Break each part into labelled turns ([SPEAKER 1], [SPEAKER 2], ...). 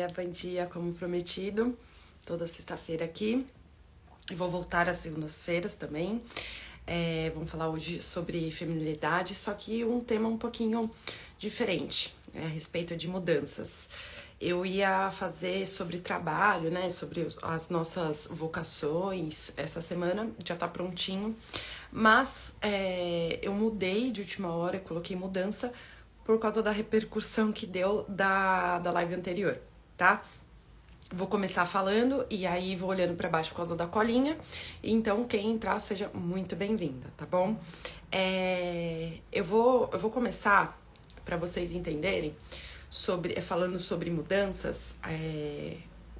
[SPEAKER 1] bom dia, como prometido, toda sexta-feira aqui. E vou voltar às segundas-feiras também. Vamos falar hoje sobre feminilidade, só que um tema um pouquinho diferente, a respeito de mudanças. Eu ia fazer sobre trabalho, né, sobre as nossas vocações, essa semana já tá prontinho, mas eu mudei de última hora, eu coloquei mudança por causa da repercussão que deu da live anterior, tá? Vou começar falando e aí vou olhando pra baixo por causa da colinha. Então, quem entrar, seja muito bem-vinda, tá bom? Eu vou começar, pra vocês entenderem, falando sobre mudanças.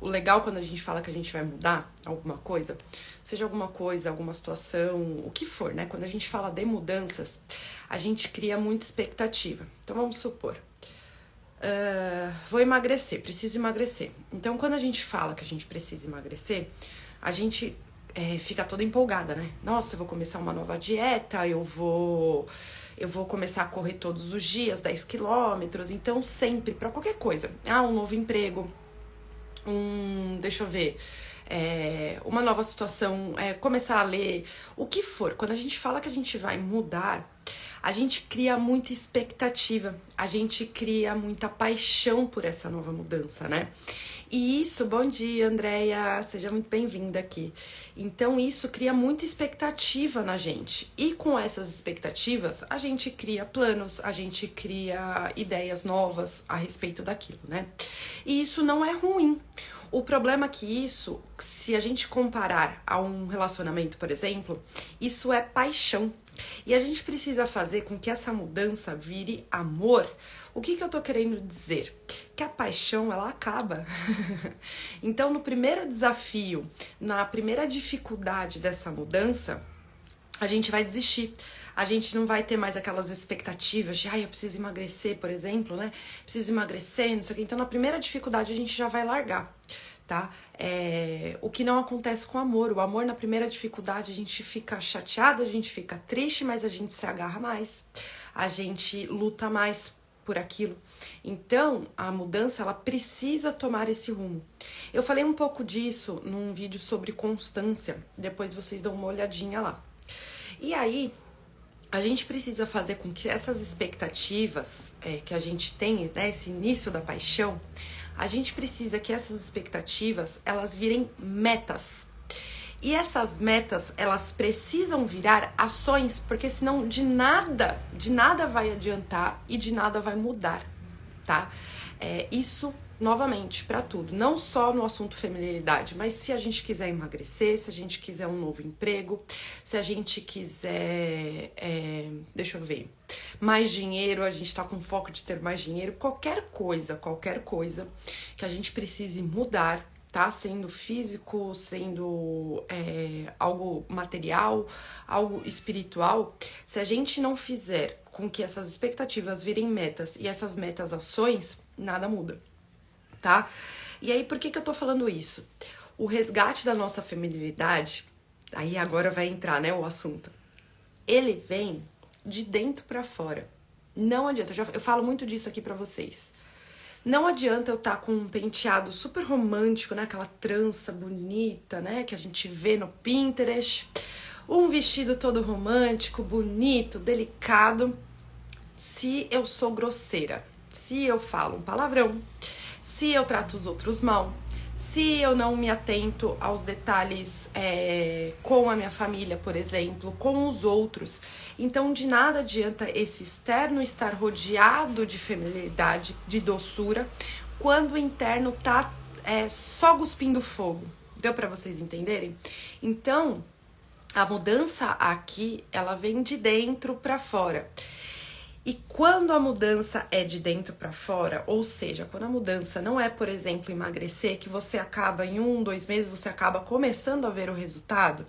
[SPEAKER 1] O legal quando a gente fala que a gente vai mudar alguma coisa, seja alguma coisa, alguma situação, o que for, né? Quando a gente fala de mudanças, a gente cria muita expectativa. Então, vamos supor, vou emagrecer, preciso emagrecer. Então, quando a gente fala que a gente precisa emagrecer, a gente fica toda empolgada, né? Nossa, eu vou começar uma nova dieta, eu vou começar a correr todos os dias, 10 quilômetros. Então, sempre, pra qualquer coisa. Um novo emprego, deixa eu ver, uma nova situação, começar a ler, o que for. Quando a gente fala que a gente vai mudar, a gente cria muita expectativa, a gente cria muita paixão por essa nova mudança, né? E isso, bom dia, Andréia, seja muito bem-vinda aqui. Então, isso cria muita expectativa na gente. E com essas expectativas, a gente cria planos, a gente cria ideias novas a respeito daquilo, né? E isso não é ruim. O problema é que isso, se a gente comparar a um relacionamento, por exemplo, isso é paixão. E a gente precisa fazer com que essa mudança vire amor. O que eu tô querendo dizer? Que a paixão, ela acaba. Então, no primeiro desafio, na primeira dificuldade dessa mudança, a gente vai desistir. A gente não vai ter mais aquelas expectativas de, eu preciso emagrecer, por exemplo, né? Preciso emagrecer, não sei o quê. Então, na primeira dificuldade, a gente já vai largar, tá? O que não acontece com o amor. O amor, na primeira dificuldade, a gente fica chateado, a gente fica triste, mas a gente se agarra mais. A gente luta mais por aquilo. Então, a mudança, ela precisa tomar esse rumo. Eu falei um pouco disso num vídeo sobre constância. Depois vocês dão uma olhadinha lá. E aí, a gente precisa fazer com que essas expectativas que a gente tem, né, esse início da paixão, a gente precisa que essas expectativas, elas virem metas. E essas metas, elas precisam virar ações, porque senão de nada vai adiantar e de nada vai mudar, tá? Isso, novamente, para tudo. Não só no assunto feminilidade, mas se a gente quiser emagrecer, se a gente quiser um novo emprego, se a gente quiser, deixa eu ver, mais dinheiro, a gente tá com foco de ter mais dinheiro, qualquer coisa que a gente precise mudar, tá? Sendo físico, sendo algo material, algo espiritual, se a gente não fizer com que essas expectativas virem metas e essas metas ações, nada muda, tá? E aí, por que eu tô falando isso? O resgate da nossa feminilidade, aí agora vai entrar, né, o assunto, ele vem de dentro pra fora. Não adianta, eu falo muito disso aqui pra vocês. Não adianta eu estar com um penteado super romântico, né? Aquela trança bonita, né? Que a gente vê no Pinterest. Um vestido todo romântico, bonito, delicado. Se eu sou grosseira, se eu falo um palavrão, se eu trato os outros mal, se eu não me atento aos detalhes com a minha família, por exemplo, com os outros. Então, de nada adianta esse externo estar rodeado de feminilidade, de doçura, quando o interno tá só cuspindo fogo. Deu pra vocês entenderem? Então, a mudança aqui, ela vem de dentro pra fora. E quando a mudança é de dentro para fora, ou seja, quando a mudança não é, por exemplo, emagrecer, que você acaba em 1, 2 meses, você acaba começando a ver o resultado.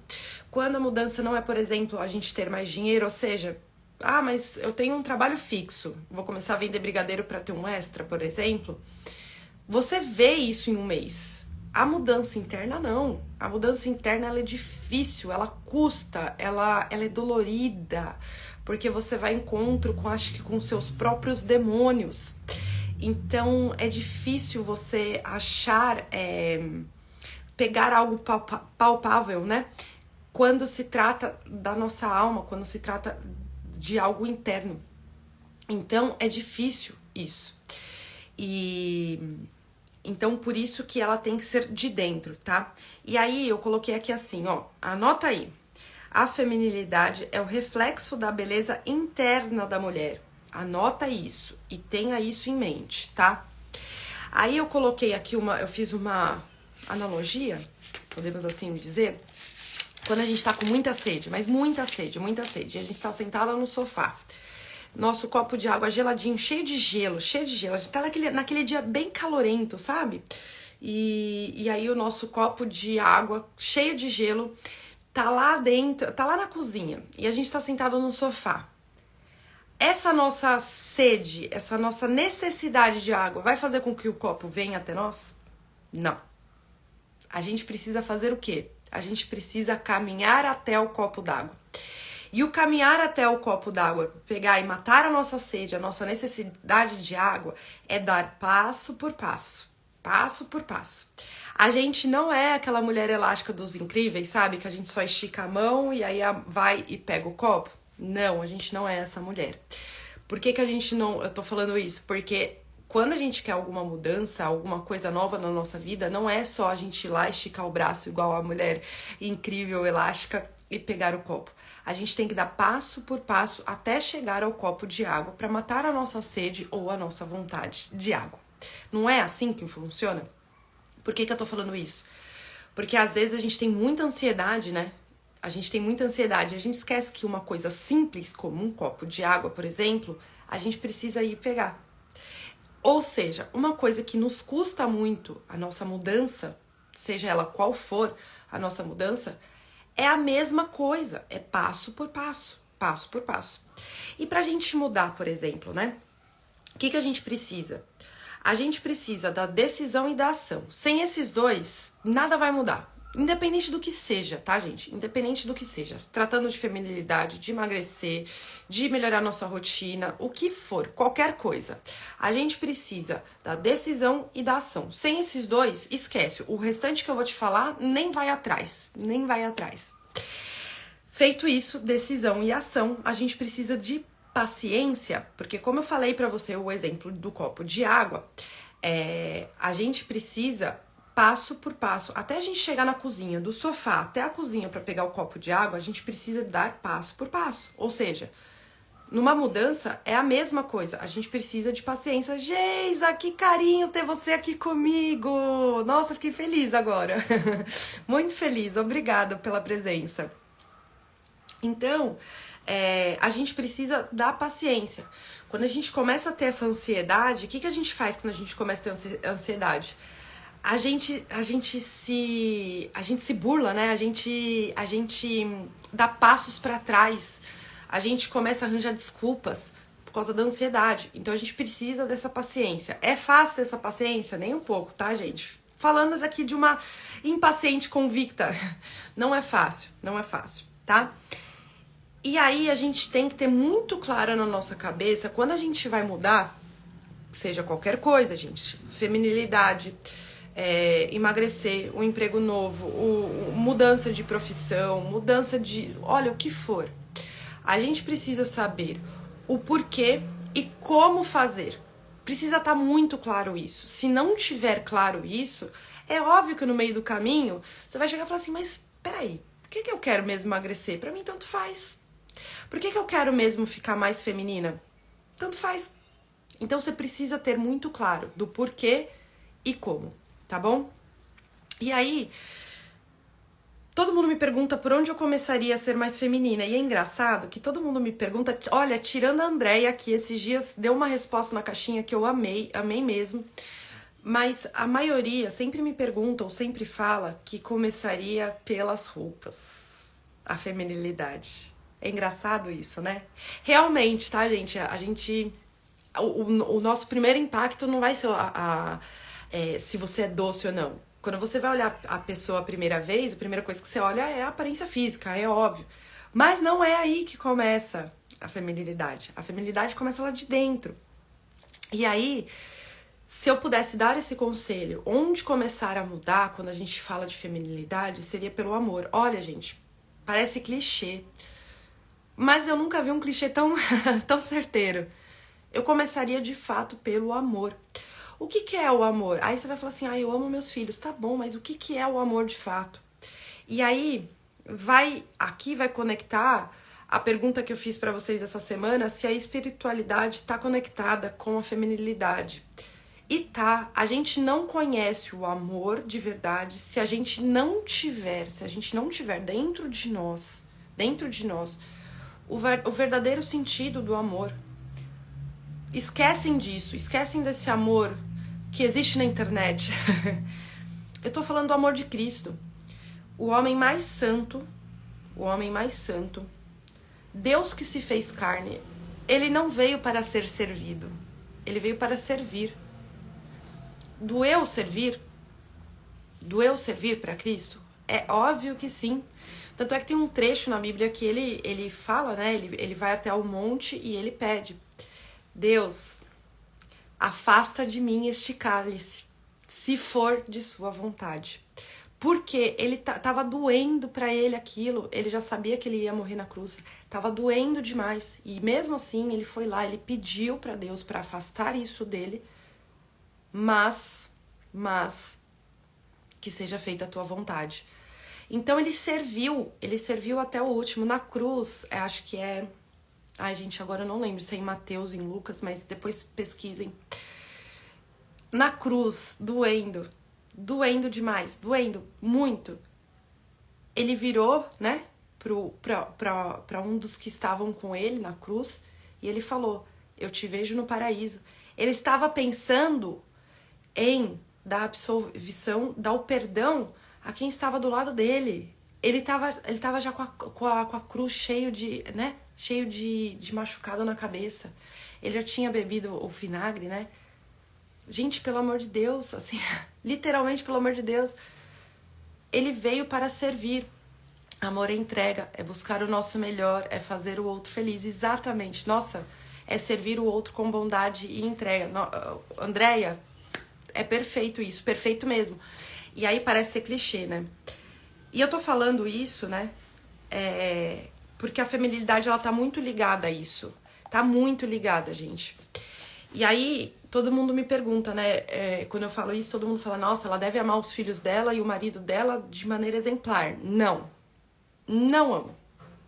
[SPEAKER 1] Quando a mudança não é, por exemplo, a gente ter mais dinheiro, ou seja, mas eu tenho um trabalho fixo, vou começar a vender brigadeiro para ter um extra, por exemplo. Você vê isso em 1 mês. A mudança interna não. A mudança interna, ela é difícil, ela custa, ela é dolorida, porque você vai em encontro com, acho que com seus próprios demônios. Então é difícil você achar, pegar algo palpável, né? Quando se trata da nossa alma, quando se trata de algo interno. Então é difícil isso. E então por isso que ela tem que ser de dentro, tá? E aí eu coloquei aqui assim, ó, anota aí. A feminilidade é o reflexo da beleza interna da mulher. Anota isso e tenha isso em mente, tá? Aí eu coloquei aqui eu fiz uma analogia, podemos assim dizer, quando a gente tá com muita sede, mas muita sede, e a gente tá sentada no sofá. Nosso copo de água geladinho, cheio de gelo. A gente tá naquele dia bem calorento, sabe? E aí o nosso copo de água, cheio de gelo, tá lá dentro, tá lá na cozinha. E a gente tá sentado no sofá. Essa nossa sede, essa nossa necessidade de água vai fazer com que o copo venha até nós? Não. A gente precisa fazer o quê? A gente precisa caminhar até o copo d'água. E o caminhar até o copo d'água, pegar e matar a nossa sede, a nossa necessidade de água, é dar passo por passo. Passo por passo. A gente não é aquela mulher elástica dos incríveis, sabe? Que a gente só estica a mão e aí vai e pega o copo. Não, a gente não é essa mulher. Por que a gente não... Eu tô falando isso? Porque quando a gente quer alguma mudança, alguma coisa nova na nossa vida, não é só a gente ir lá esticar o braço igual a mulher incrível, elástica e pegar o copo. A gente tem que dar passo por passo até chegar ao copo de água para matar a nossa sede ou a nossa vontade de água. Não é assim que funciona? Por que eu tô falando isso? Porque às vezes a gente tem muita ansiedade, né? A gente esquece que uma coisa simples, como um copo de água, por exemplo, a gente precisa ir pegar. Ou seja, uma coisa que nos custa muito, a nossa mudança, seja ela qual for a nossa mudança, é a mesma coisa, é passo por passo, passo por passo. E pra gente mudar, por exemplo, né? O que a gente precisa? A gente precisa da decisão e da ação. Sem esses dois, nada vai mudar. Independente do que seja, tá, gente? Independente do que seja. Tratando de feminilidade, de emagrecer, de melhorar nossa rotina, o que for, qualquer coisa. A gente precisa da decisão e da ação. Sem esses dois, esquece. O restante que eu vou te falar, nem vai atrás. Nem vai atrás. Feito isso, decisão e ação, a gente precisa de paciência, porque como eu falei pra você o exemplo do copo de água, a gente precisa passo por passo, até a gente chegar na cozinha, do sofá até a cozinha para pegar o copo de água, a gente precisa dar passo por passo. Ou seja, numa mudança é a mesma coisa, a gente precisa de paciência. Geisa, que carinho ter você aqui comigo! Nossa, fiquei feliz agora. Muito feliz, obrigada pela presença. Então, a gente precisa da paciência. Quando a gente começa a ter essa ansiedade, o que a gente faz quando a gente começa a ter ansiedade? A gente se burla, né? A gente dá passos pra trás. A gente começa a arranjar desculpas por causa da ansiedade. Então a gente precisa dessa paciência. É fácil ter essa paciência? Nem um pouco, tá, gente? Falando aqui de uma impaciente convicta. Não é fácil, não é fácil, tá? E aí a gente tem que ter muito claro na nossa cabeça, quando a gente vai mudar, seja qualquer coisa, gente, feminilidade, emagrecer, um emprego novo, mudança de profissão, mudança de... olha, o que for. A gente precisa saber o porquê e como fazer. Precisa estar muito claro isso. Se não tiver claro isso, é óbvio que no meio do caminho você vai chegar e falar assim, mas peraí, por que eu quero mesmo emagrecer? Pra mim tanto faz. Por que eu quero mesmo ficar mais feminina? Tanto faz. Então você precisa ter muito claro do porquê e como, tá bom? E aí, todo mundo me pergunta por onde eu começaria a ser mais feminina. E é engraçado que todo mundo me pergunta, olha, tirando a Andréia aqui, esses dias deu uma resposta na caixinha que eu amei mesmo. Mas a maioria sempre me pergunta ou sempre fala que começaria pelas roupas, a feminilidade. É engraçado isso, né? Realmente, tá, gente? O nosso primeiro impacto não vai ser se você é doce ou não. Quando você vai olhar a pessoa a primeira vez, a primeira coisa que você olha é a aparência física, é óbvio. Mas não é aí que começa a feminilidade. A feminilidade começa lá de dentro. E aí, Se eu pudesse dar esse conselho, onde começar a mudar quando a gente fala de feminilidade, seria pelo amor. Olha, gente, parece clichê, mas eu nunca vi um clichê tão, tão certeiro. Eu começaria de fato pelo amor. O que é o amor? Aí você vai falar assim, eu amo meus filhos. Tá bom, mas o que é o amor de fato? E aí, aqui vai conectar a pergunta que eu fiz pra vocês essa semana, se a espiritualidade está conectada com a feminilidade. E a gente não conhece o amor de verdade se a gente não tiver dentro de nós, o verdadeiro sentido do amor. Esquecem disso, esquecem desse amor que existe na internet. Eu tô falando do amor de Cristo. O homem mais santo, Deus que se fez carne, ele não veio para ser servido, ele veio para servir. Do eu servir para Cristo? É óbvio que sim. Tanto é que tem um trecho na Bíblia que ele fala, né? Ele vai até o monte e ele pede: Deus, afasta de mim este cálice, se for de sua vontade. Porque ele tava doendo pra ele aquilo, ele já sabia que ele ia morrer na cruz, tava doendo demais. E mesmo assim, ele foi lá, ele pediu pra Deus pra afastar isso dele, mas que seja feita a tua vontade. Então ele serviu até o último. Na cruz, acho que é... Ai, gente, agora eu não lembro se é em Mateus, em Lucas, mas depois pesquisem. Na cruz, doendo demais, doendo muito. Ele virou, né, pra um dos que estavam com ele na cruz, e ele falou: eu te vejo no paraíso. Ele estava pensando em dar absolvição, dar o perdão a quem estava do lado dele. Ele tava já com a cruz cheio de machucado na cabeça. Ele já tinha bebido o vinagre, né? Gente, pelo amor de Deus, assim, literalmente pelo amor de Deus. Ele veio para servir. Amor é entrega, é buscar o nosso melhor, é fazer o outro feliz. Exatamente. Nossa, é servir o outro com bondade e entrega. Andréia, é perfeito isso, perfeito mesmo. E aí parece ser clichê, né? E eu tô falando isso, né? Porque a feminilidade, ela tá muito ligada a isso. Tá muito ligada, gente. E aí, todo mundo me pergunta, né? Quando eu falo isso, todo mundo fala: nossa, ela deve amar os filhos dela e o marido dela de maneira exemplar. Não. Não amo.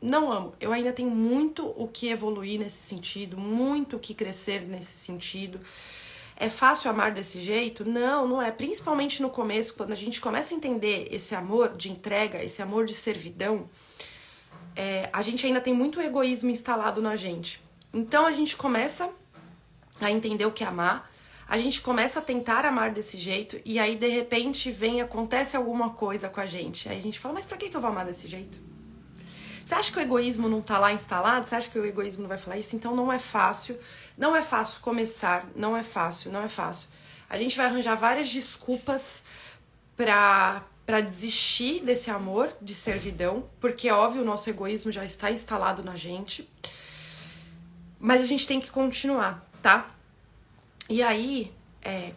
[SPEAKER 1] Não amo. Eu ainda tenho muito o que evoluir nesse sentido, muito o que crescer nesse sentido. É fácil amar desse jeito? Não, não é. Principalmente no começo, quando a gente começa a entender esse amor de entrega, esse amor de servidão, a gente ainda tem muito egoísmo instalado na gente. Então a gente começa a entender o que é amar, a gente começa a tentar amar desse jeito, e aí de repente acontece alguma coisa com a gente. Aí a gente fala: mas pra que eu vou amar desse jeito? Você acha que o egoísmo não tá lá instalado? Você acha que o egoísmo não vai falar isso? Então não é fácil. Não é fácil começar. Não é fácil. A gente vai arranjar várias desculpas pra desistir desse amor de servidão. Porque, óbvio, o nosso egoísmo já está instalado na gente. Mas a gente tem que continuar, tá? E aí,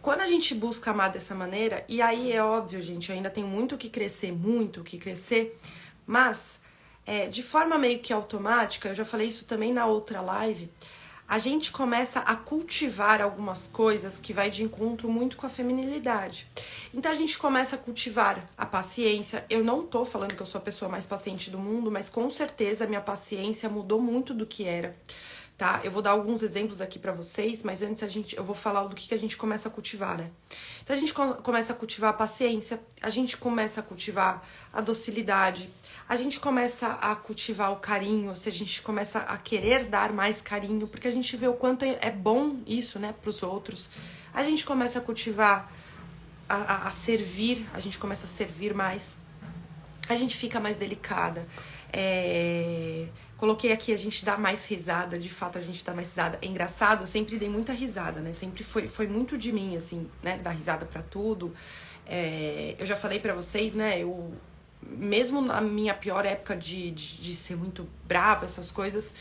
[SPEAKER 1] quando a gente busca amar dessa maneira... E aí é óbvio, gente, ainda tem muito o que crescer. Mas... de forma meio que automática, eu já falei isso também na outra live, a gente começa a cultivar algumas coisas que vai de encontro muito com a feminilidade. Então a gente começa a cultivar a paciência. Eu não tô falando que eu sou a pessoa mais paciente do mundo, mas com certeza a minha paciência mudou muito do que era, tá? Eu vou dar alguns exemplos aqui pra vocês, mas antes eu vou falar do que a gente começa a cultivar, né? Então a gente começa a cultivar a paciência, a gente começa a cultivar a docilidade, a gente começa a cultivar o carinho, ou seja, a gente começa a querer dar mais carinho, porque a gente vê o quanto é bom isso, né, pros outros. A gente começa a cultivar, a servir, a gente começa a servir mais, a gente fica mais delicada. Coloquei aqui, a gente dá mais risada, de fato a gente dá mais risada. É engraçado, eu sempre dei muita risada, né? Sempre foi muito de mim, assim, né? Dar risada pra tudo. Eu já falei pra vocês, né? Mesmo na minha pior época de ser muito brava, essas coisas,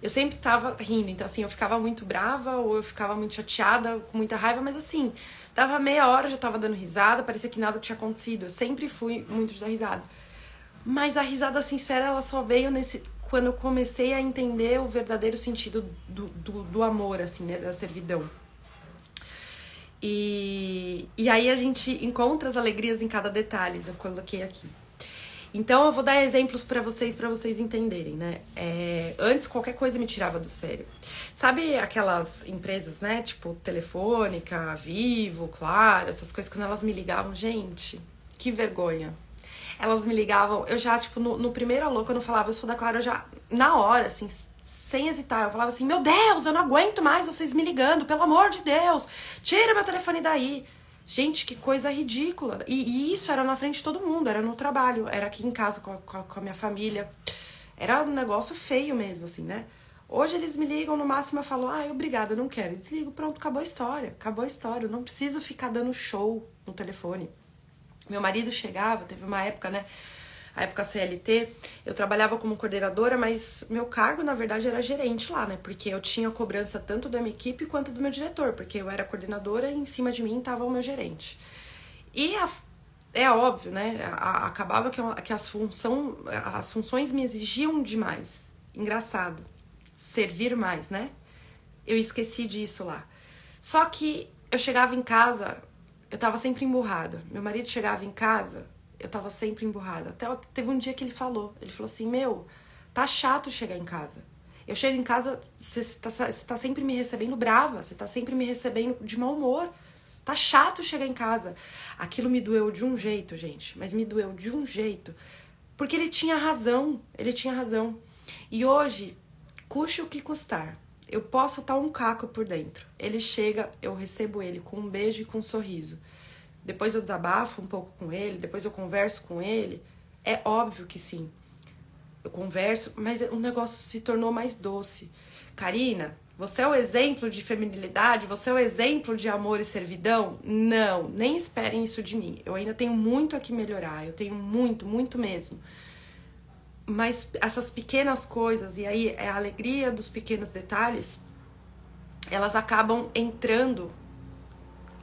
[SPEAKER 1] eu sempre tava rindo. Então, assim, eu ficava muito brava ou eu ficava muito chateada, com muita raiva, mas assim, dava meia hora, já tava dando risada, parecia que nada tinha acontecido. Eu sempre fui muito de dar risada. Mas a risada sincera, ela só veio quando eu comecei a entender o verdadeiro sentido do amor, assim, né, da servidão. E aí a gente encontra as alegrias em cada detalhe, eu coloquei aqui. Então eu vou dar exemplos pra vocês entenderem, né? Antes qualquer coisa me tirava do sério. Sabe aquelas empresas, né? Tipo Telefônica, Vivo, Claro, essas coisas, quando elas me ligavam, gente, que vergonha. Elas me ligavam, eu já, tipo, no primeiro alô, quando eu falava, eu sou da Claro, eu já, na hora, assim, sem hesitar, eu falava assim, meu Deus, eu não aguento mais vocês me ligando, pelo amor de Deus, tira meu telefone daí. Gente, que coisa ridícula. E isso era na frente de todo mundo, era no trabalho, era aqui em casa com a minha família. Era um negócio feio mesmo, assim, né? Hoje eles me ligam, no máximo eu falo, obrigada, não quero. Desligo, pronto, acabou a história, eu não preciso ficar dando show no telefone. Meu marido chegava, teve uma época, né? A época CLT, eu trabalhava como coordenadora, mas meu cargo, na verdade, era gerente lá, né? Porque eu tinha cobrança tanto da minha equipe quanto do meu diretor, porque eu era coordenadora e em cima de mim estava o meu gerente. E é óbvio, né? Acabava que as funções me exigiam demais. Engraçado. Servir mais, né? Eu esqueci disso lá. Só que eu chegava em casa, eu tava sempre emburrada. Meu marido chegava em casa, eu tava sempre emburrada. Até teve um dia que ele falou assim, tá chato chegar em casa. Eu chego em casa, você tá sempre me recebendo brava, você tá sempre me recebendo de mau humor. Tá chato chegar em casa. Aquilo me doeu de um jeito, gente, mas me doeu de um jeito. Porque ele tinha razão. E hoje, custe o que custar, eu posso estar um caco por dentro. Ele chega, eu recebo ele com um beijo e com um sorriso. Depois eu desabafo um pouco com ele, depois eu converso com ele. É óbvio que sim. Eu converso, mas o negócio se tornou mais doce. Karina, você é o exemplo de feminilidade? Você é o exemplo de amor e servidão? Não, nem esperem isso de mim. Eu ainda tenho muito a que melhorar. Eu tenho muito, muito mesmo. Mas essas pequenas coisas, e aí é a alegria dos pequenos detalhes, elas acabam entrando,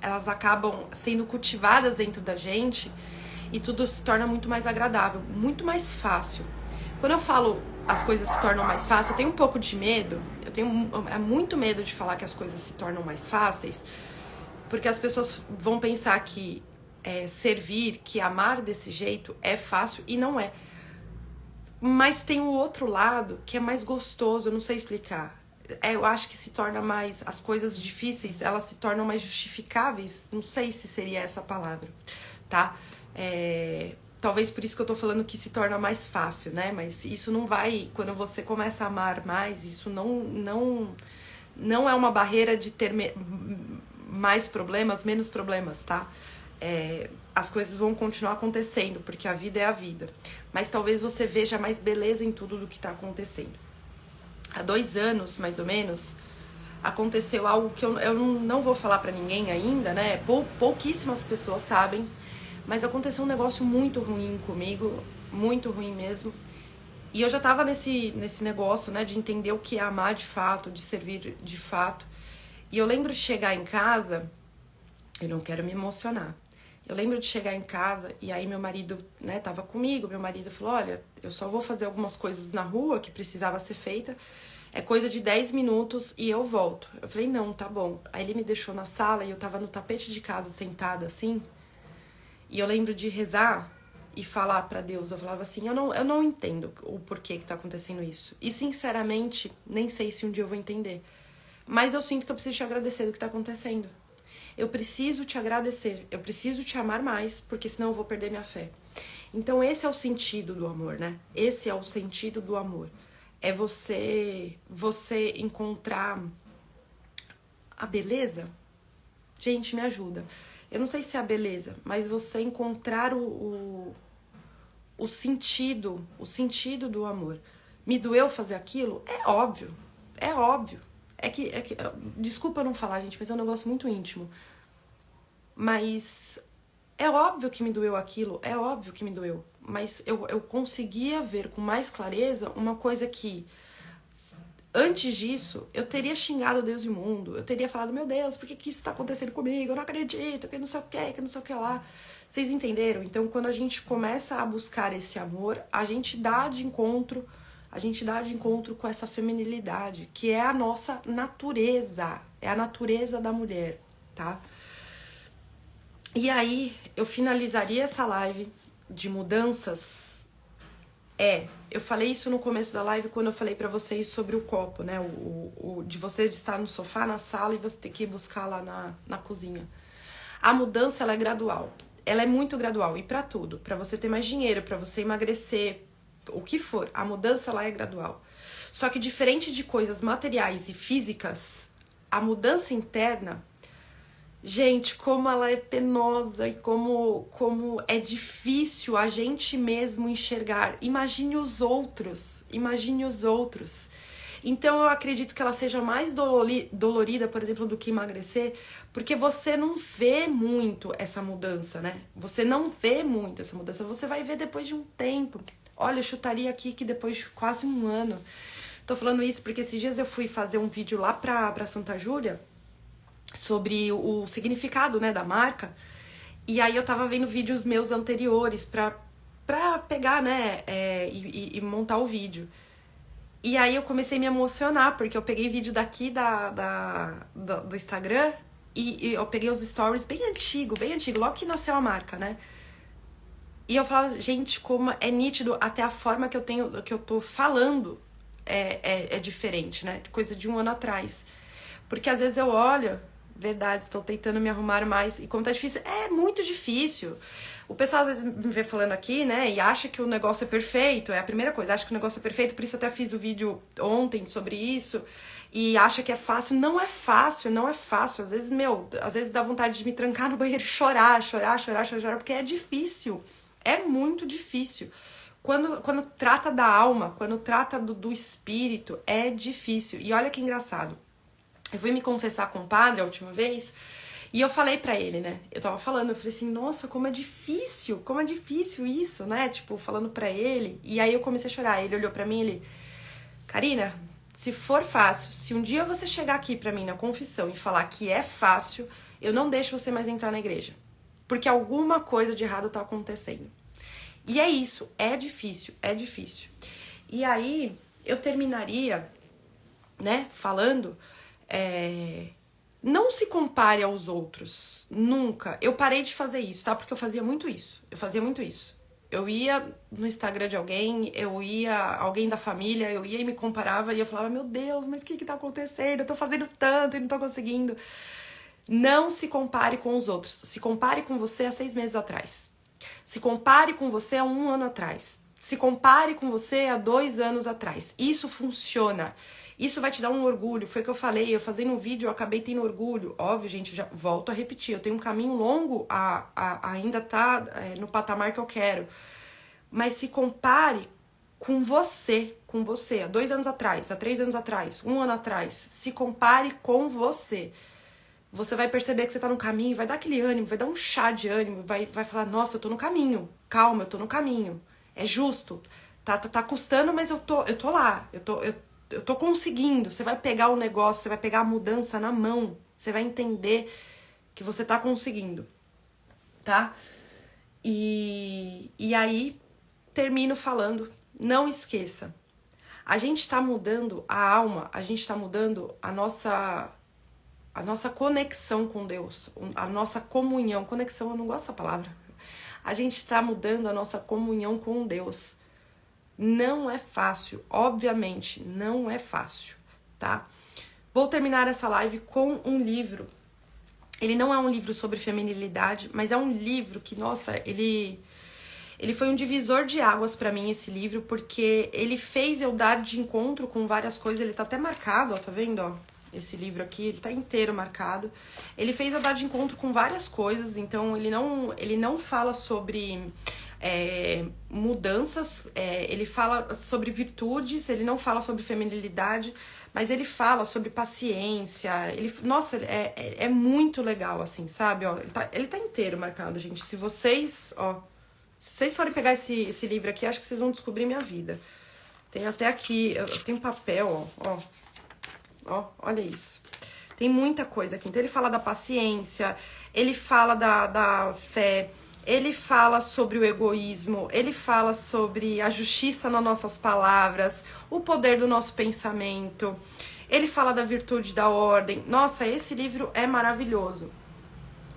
[SPEAKER 1] elas acabam sendo cultivadas dentro da gente e tudo se torna muito mais agradável, muito mais fácil. Quando eu falo as coisas se tornam mais fáceis, eu tenho um pouco de medo, eu tenho muito medo de falar que as coisas se tornam mais fáceis, porque as pessoas vão pensar que servir, que amar desse jeito é fácil, e não é. Mas tem o outro lado que é mais gostoso, eu não sei explicar. Eu acho que se torna mais... As coisas difíceis, elas se tornam mais justificáveis. Não sei se seria essa a palavra, tá? Talvez por isso que eu tô falando que se torna mais fácil, né? Mas isso não vai... Quando você começa a amar mais, isso não é uma barreira de ter mais problemas, menos problemas, tá? As coisas vão continuar acontecendo, porque a vida é a vida. Mas talvez você veja mais beleza em tudo do que está acontecendo. Há 2 anos, mais ou menos, aconteceu algo que eu não vou falar pra ninguém ainda, né? Pouquíssimas pessoas sabem, mas aconteceu um negócio muito ruim comigo, muito ruim mesmo. E eu já tava nesse negócio, né, de entender o que é amar de fato, de servir de fato. E eu lembro de chegar em casa, eu não quero me emocionar. Eu lembro de chegar em casa e aí meu marido, né, tava comigo, meu marido falou, olha, eu só vou fazer algumas coisas na rua que precisava ser feita, é coisa de 10 minutos e eu volto. Eu falei, não, tá bom. Aí ele me deixou na sala e eu tava no tapete de casa sentada assim, e eu lembro de rezar e falar pra Deus, eu falava assim, eu não entendo o porquê que tá acontecendo isso. E sinceramente, nem sei se um dia eu vou entender. Mas eu sinto que eu preciso te agradecer do que tá acontecendo. Eu preciso te agradecer, eu preciso te amar mais, porque senão eu vou perder minha fé. Então esse é o sentido do amor, né? Esse é o sentido do amor. É você encontrar a beleza. Gente, me ajuda. Eu não sei se é a beleza, mas você encontrar o sentido do amor. Me doeu fazer aquilo? É óbvio. É que, desculpa eu não falar, gente, mas é um negócio muito íntimo. Mas é óbvio que me doeu aquilo, é óbvio que me doeu. Mas eu conseguia ver com mais clareza uma coisa que Antes disso, eu teria xingado Deus e o mundo. Eu teria falado, meu Deus, por que isso tá acontecendo comigo? Eu não acredito, que não sei o que não sei o que lá. Vocês entenderam? Então, quando a gente começa a buscar esse amor, a gente dá de encontro com essa feminilidade, que é a nossa natureza. É a natureza da mulher, tá? E aí, eu finalizaria essa live de mudanças. Eu falei isso no começo da live quando eu falei pra vocês sobre o copo, né? De você estar no sofá, na sala e você ter que ir buscar lá na cozinha. A mudança, ela é gradual. Ela é muito gradual. E pra tudo. Pra você ter mais dinheiro, pra você emagrecer, o que for. A mudança, ela é gradual. Só que diferente de coisas materiais e físicas, a mudança interna... Gente, como ela é penosa e como é difícil a gente mesmo enxergar. Imagine os outros. Então eu acredito que ela seja mais dolorida, por exemplo, do que emagrecer, porque você não vê muito essa mudança, né? Você não vê muito essa mudança, você vai ver depois de um tempo. Olha, eu chutaria aqui que depois de quase um ano. Tô falando isso porque esses dias eu fui fazer um vídeo lá pra Santa Júlia, sobre o significado, né, da marca. E aí eu tava vendo vídeos meus anteriores pra pegar, né, e montar o vídeo. E aí eu comecei a me emocionar, porque eu peguei vídeo daqui do Instagram e eu peguei os stories bem antigo, logo que nasceu a marca, né? E eu falava, gente, como é nítido, até a forma que eu tô falando é diferente, né? Coisa de um ano atrás. Porque às vezes eu olho... Verdade, estou tentando me arrumar mais. E como tá difícil, é muito difícil. O pessoal às vezes me vê falando aqui, né, e acha que o negócio é perfeito. É a primeira coisa, acha que o negócio é perfeito. Por isso eu até fiz o vídeo ontem sobre isso. E acha que é fácil. Não é fácil. Às vezes dá vontade de me trancar no banheiro e chorar, porque é difícil. É muito difícil. Quando trata da alma, quando trata do espírito, é difícil. E olha que engraçado. Eu fui me confessar com o padre a última vez e eu falei pra ele, né? Eu falei assim, nossa, como é difícil isso, né? Tipo, falando pra ele. E aí eu comecei a chorar. Ele olhou pra mim Karina, se for fácil, se um dia você chegar aqui pra mim na confissão e falar que é fácil, eu não deixo você mais entrar na igreja. Porque alguma coisa de errado tá acontecendo. E é isso, é difícil. E aí eu terminaria, né, falando... não se compare aos outros, nunca. Eu parei de fazer isso, tá? Porque eu fazia muito isso. Eu ia no Instagram de alguém, alguém da família, eu ia e me comparava e eu falava, meu Deus, mas o que tá acontecendo? Eu tô fazendo tanto e não tô conseguindo. Não se compare com os outros. Se compare com você há 6 meses atrás. Se compare com você há 1 ano atrás. Se compare com você há 2 anos atrás. Isso funciona. Isso vai te dar um orgulho. Foi o que eu falei. Eu fazendo um vídeo, eu acabei tendo orgulho. Óbvio, gente, já volto a repetir. Eu tenho um caminho longo a ainda tá no patamar que eu quero. Mas se compare com você. Há 2 anos atrás, há 3 anos atrás, 1 ano atrás. Se compare com você. Você vai perceber que você tá no caminho, vai dar aquele ânimo, vai dar um chá de ânimo, vai falar, nossa, eu tô no caminho. Calma, eu tô no caminho. É justo. Tá custando, mas eu tô lá. Eu tô conseguindo. Você vai pegar o negócio, você vai pegar a mudança na mão. Você vai entender que você tá conseguindo. Tá? E aí, termino falando, não esqueça. A gente tá mudando a alma, a gente tá mudando a nossa conexão com Deus, a nossa comunhão. Conexão, eu não gosto dessa palavra. A gente tá mudando a nossa comunhão com Deus. Não é fácil, obviamente, não é fácil, tá? Vou terminar essa live com um livro. Ele não é um livro sobre feminilidade, mas é um livro que, nossa, ele foi um divisor de águas pra mim, esse livro, porque ele fez eu dar de encontro com várias coisas. Ele tá até marcado, ó, tá vendo, ó? Esse livro aqui, ele tá inteiro marcado. Ele fez eu dar de encontro com várias coisas, então ele não fala sobre mudanças, ele fala sobre virtudes, ele não fala sobre feminilidade, mas ele fala sobre paciência. Nossa, é muito legal, assim, sabe? Ó, ele tá inteiro marcado, gente. Se vocês forem pegar esse livro aqui, acho que vocês vão descobrir minha vida. Tem até aqui, eu tenho papel, ó. Ó, olha isso. Tem muita coisa aqui. Então, ele fala da paciência, ele fala da fé, ele fala sobre o egoísmo, ele fala sobre a justiça nas nossas palavras, o poder do nosso pensamento, ele fala da virtude da ordem. Nossa, esse livro é maravilhoso.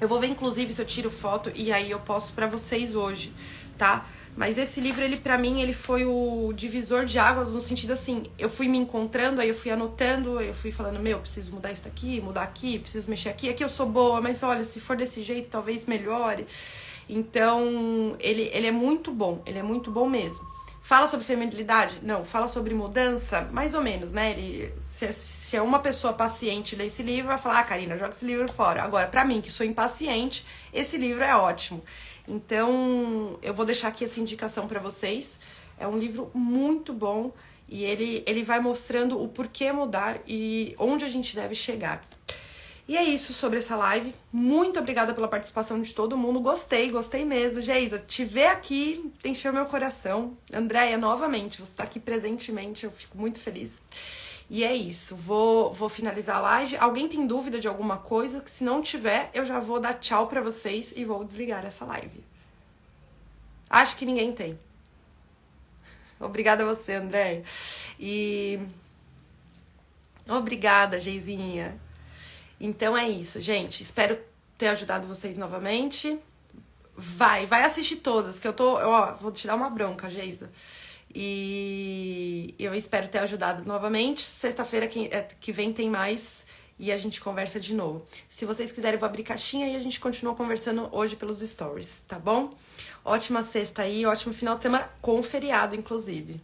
[SPEAKER 1] Eu vou ver, inclusive, se eu tiro foto e aí eu posto pra vocês hoje, tá? Mas esse livro, ele pra mim, ele foi o divisor de águas no sentido assim, eu fui me encontrando, aí eu fui anotando, eu fui falando, meu, preciso mudar isso daqui, mudar aqui, preciso mexer aqui eu sou boa, mas olha, se for desse jeito, talvez melhore. Então, ele é muito bom, ele é muito bom mesmo. Fala sobre feminilidade? Não. Fala sobre mudança? Mais ou menos, né? Se é uma pessoa paciente ler esse livro, vai falar, Karina, joga esse livro fora. Agora, pra mim, que sou impaciente, esse livro é ótimo. Então, eu vou deixar aqui essa indicação pra vocês. É um livro muito bom e ele vai mostrando o porquê mudar e onde a gente deve chegar. E é isso sobre essa live. Muito obrigada pela participação de todo mundo. Gostei mesmo. Geisa, te ver aqui encheu meu coração. Andréia, novamente, você tá aqui presentemente, eu fico muito feliz. E é isso, vou finalizar a live. Alguém tem dúvida de alguma coisa? Se não tiver, eu já vou dar tchau pra vocês e vou desligar essa live. Acho que ninguém tem. Obrigada a você, Andréia. E obrigada, Geizinha. Então é isso, gente. Espero ter ajudado vocês novamente. Vai assistir todas, que vou te dar uma bronca, Geisa. E eu espero ter ajudado novamente. Sexta-feira que vem tem mais e a gente conversa de novo. Se vocês quiserem, eu vou abrir caixinha e a gente continua conversando hoje pelos stories, tá bom? Ótima sexta aí, ótimo final de semana, com feriado, inclusive.